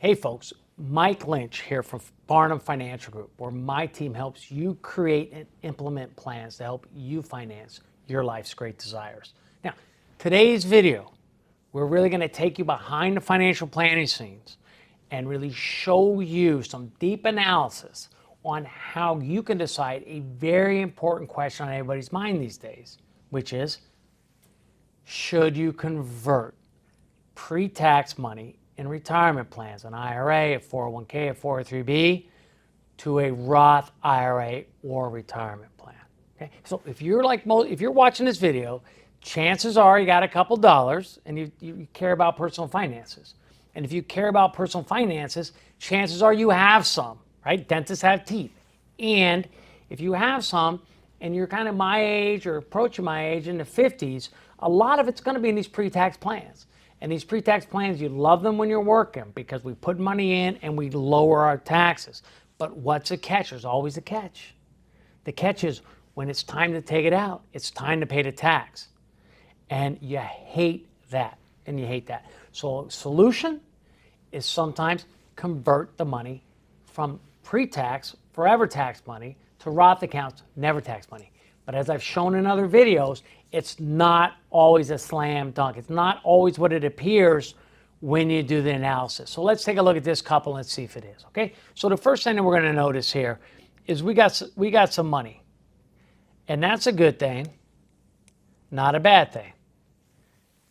Hey folks, Mike Lynch here from Barnum Financial Group, where my team helps you create and implement plans to help you finance your life's great desires. Now, today's video, we're really going to take you behind the financial planning scenes and really show you some deep analysis on how you can decide a very important question on everybody's mind these days, which is, should you convert pre-tax money in retirement plans, an IRA, a 401k, a 403b, to a Roth IRA or retirement plan? Okay, so if you're watching this video, chances are you got a couple dollars and you care about personal finances. And if you care about personal finances, chances are you have some, right? Dentists have teeth. And if you have some and you're kind of my age or approaching my age in the 50s, a lot of it's going to be in these pre-tax plans. And these pre-tax plans, you love them when you're working because we put money in and we lower our taxes. But what's a catch? There's always a catch. The catch is when it's time to take it out, it's time to pay the tax. And you hate that, and you hate that. So a solution is sometimes convert the money from pre-tax, forever tax money, to Roth accounts, never tax money. But as I've shown in other videos, it's not always a slam dunk. It's not always what it appears when you do the analysis. So let's take a look at this couple and see if it is, okay? So the first thing that we're going to notice here is we got some money. And that's a good thing, not a bad thing.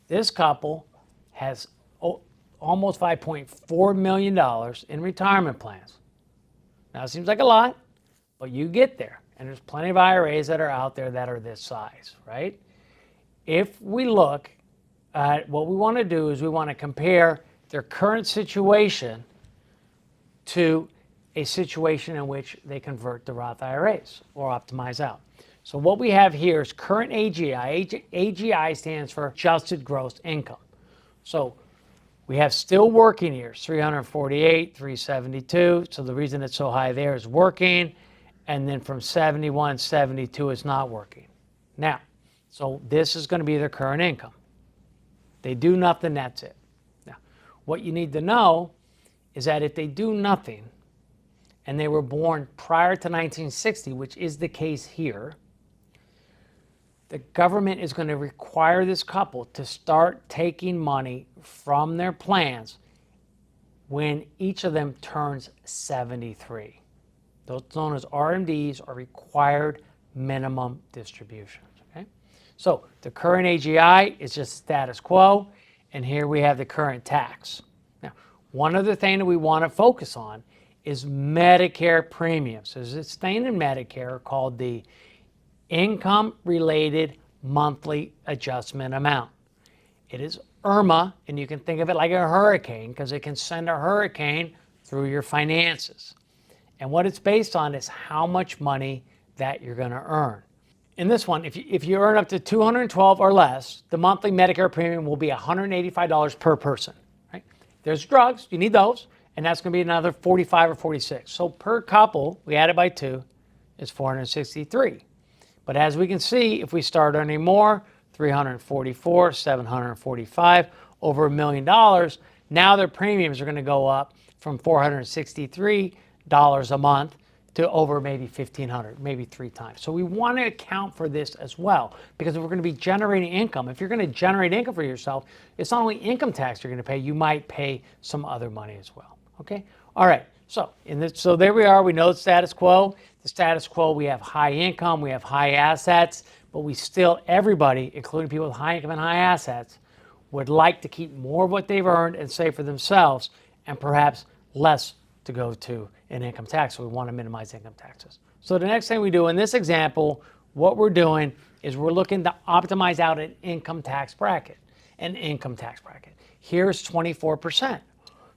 This couple has almost $5.4 million in retirement plans. Now, it seems like a lot, but you get there. And there's plenty of IRAs that are out there that are this size, right? If we look at what we want to do is we want to compare their current situation to a situation in which they convert to Roth IRAs or optimize out. So what we have here is current AGI. AGI stands for adjusted gross income. So we have still working years, 348, 372. So the reason it's so high there is working. And then from 71, 72 is not working. Now, so this is going to be their current income. They do nothing, that's it. Now, what you need to know is that if they do nothing and they were born prior to 1960, which is the case here, the government is going to require this couple to start taking money from their plans when each of them turns 73. Those known as RMDs are required minimum distributions, okay? So the current AGI is just status quo, and here we have the current tax. Now, one other thing that we want to focus on is Medicare premiums. There's this thing in Medicare called the income-related monthly adjustment amount. It is IRMA, and you can think of it like a hurricane because it can send a hurricane through your finances. And what it's based on is how much money that you're going to earn. In this one, if you earn up to $212 or less, the monthly Medicare premium will be $185 per person. Right? There's drugs, you need those, and that's going to be another $45 or $46. So per couple, we add it by 2, is $463. But as we can see, if we start earning more, $344, $745, over $1 million, now their premiums are going to go up from $463 a month to over maybe $1,500, maybe 3 times. So we want to account for this as well, because if we're going to be generating income, if you're going to generate income for yourself, it's not only income tax you're going to pay, you might pay some other money as well. Okay? All right. So there we are. We know the status quo. The status quo, we have high income, we have high assets, but we still, everybody, including people with high income and high assets, would like to keep more of what they've earned and save for themselves, and perhaps less to go to an income tax. So we want to minimize income taxes. So the next thing we do in this example, what we're doing is we're looking to optimize out an income tax bracket. Here's 24%.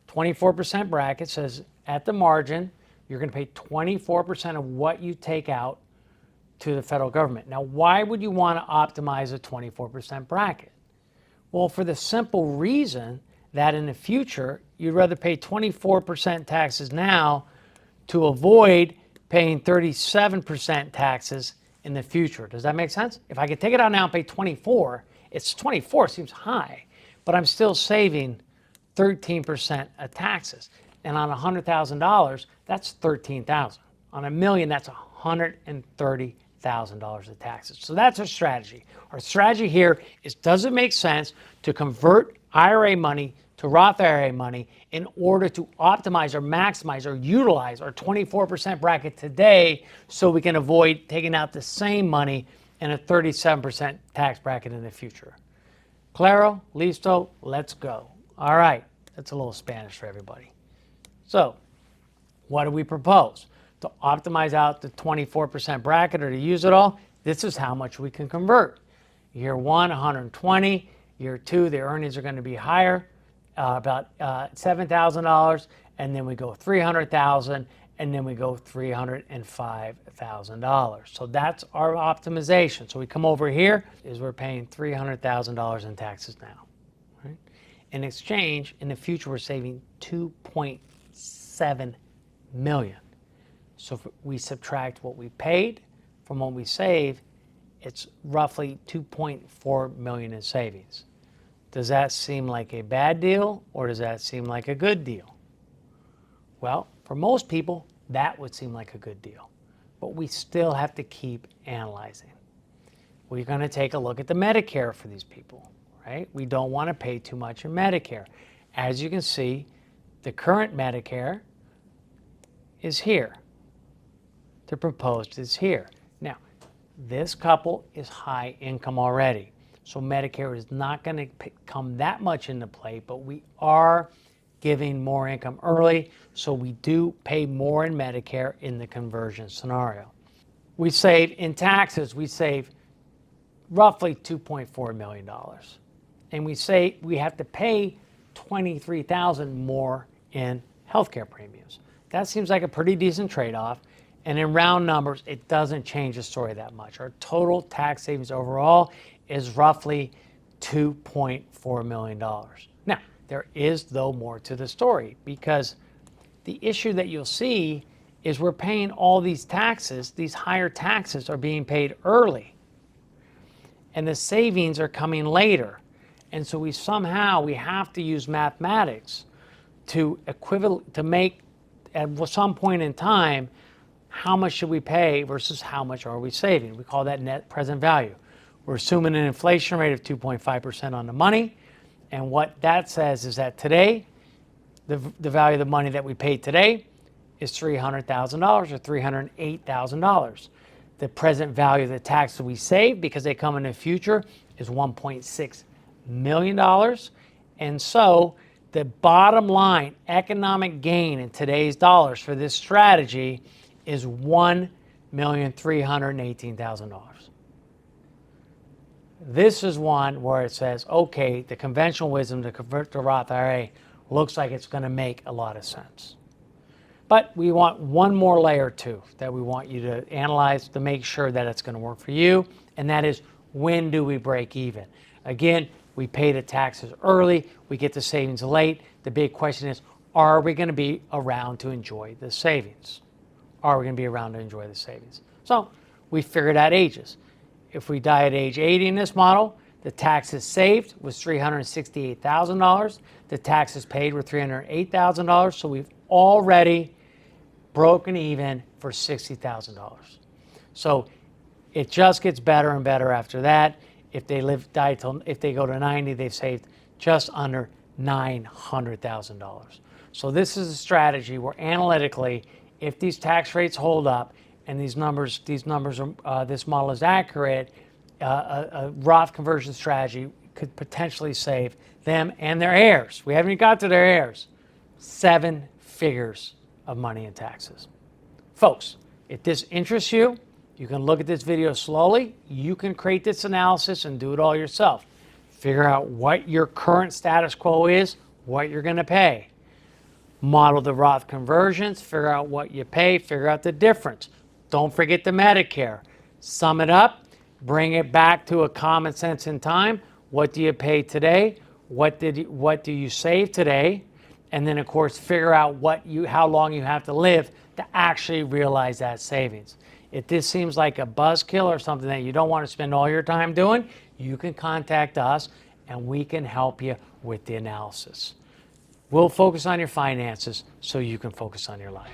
24% bracket says at the margin, you're going to pay 24% of what you take out to the federal government. Now, why would you want to optimize a 24% bracket? Well, for the simple reason that in the future, you'd rather pay 24% taxes now to avoid paying 37% taxes in the future. Does that make sense? If I could take it out now and pay 24, it's 24, seems high, but I'm still saving 13% of taxes. And on $100,000, that's $13,000. On $1 million, that's $130,000 of taxes. So that's our strategy. Our strategy here is, does it make sense to convert IRA money to Roth IRA money in order to optimize or maximize or utilize our 24% bracket today so we can avoid taking out the same money in a 37% tax bracket in the future? Claro, listo, let's go. All right, that's a little Spanish for everybody. So, what do we propose? To optimize out the 24% bracket or to use it all, this is how much we can convert. Year one, 120. Year two, the earnings are going to be higher, about $7,000, and then we go $300,000, and then we go $305,000. So that's our optimization. So we come over here, is we're paying $300,000 in taxes now. Right? In exchange, in the future, we're saving $2.7 million. So if we subtract what we paid from what we saved, it's roughly $2.4 million in savings. Does that seem like a bad deal, or does that seem like a good deal? Well, for most people, that would seem like a good deal. But we still have to keep analyzing. We're going to take a look at the Medicare for these people, right? We don't want to pay too much in Medicare. As you can see, the current Medicare is here. The proposed is here. Now, this couple is high income already. So Medicare is not going to come that much into play, but we are giving more income early, so we do pay more in Medicare in the conversion scenario. We save in taxes, we save roughly $2.4 million. And we say we have to pay $23,000 more in healthcare premiums. That seems like a pretty decent trade-off. And in round numbers, it doesn't change the story that much. Our total tax savings overall is roughly $2.4 million. Now, there is, though, more to the story, because the issue that you'll see is we're paying all these taxes, these higher taxes are being paid early, and the savings are coming later. And so we have to use mathematics to make, at some point in time, how much should we pay versus how much are we saving? We call that net present value. We're assuming an inflation rate of 2.5% on the money. And what that says is that today, the value of the money that we paid today is $300,000 or $308,000. The present value of the taxes we save, because they come in the future, is $1.6 million. And so the bottom line economic gain in today's dollars for this strategy is $1,318,000. This is one where it says, okay, the conventional wisdom to convert to Roth IRA looks like it's going to make a lot of sense. But we want one more layer too that we want you to analyze to make sure that it's going to work for you, and that is, when do we break even? Again, we pay the taxes early, we get the savings late. The big question is, are we going to be around to enjoy the savings? Are we going to be around to enjoy the savings? So we figured out ages. If we die at age 80 in this model, the taxes saved was $368,000. The taxes paid were $308,000. So we've already broken even for $60,000. So it just gets better and better after that. If they if they go to 90, they've saved just under $900,000. So this is a strategy where analytically, if these tax rates hold up and this model is accurate, a Roth conversion strategy could potentially save them and their heirs. We haven't even got to their heirs. 7 figures of money in taxes. Folks, if this interests you, you can look at this video slowly. You can create this analysis and do it all yourself. Figure out what your current status quo is, what you're going to pay. Model the Roth conversions, figure out what you pay, figure out the difference. Don't forget the Medicare. Sum it up, bring it back to a common sense in time. What do you pay today? What do you save today? And then, of course, figure out how long you have to live to actually realize that savings. If this seems like a buzzkill or something that you don't want to spend all your time doing, you can contact us and we can help you with the analysis. We'll focus on your finances so you can focus on your life.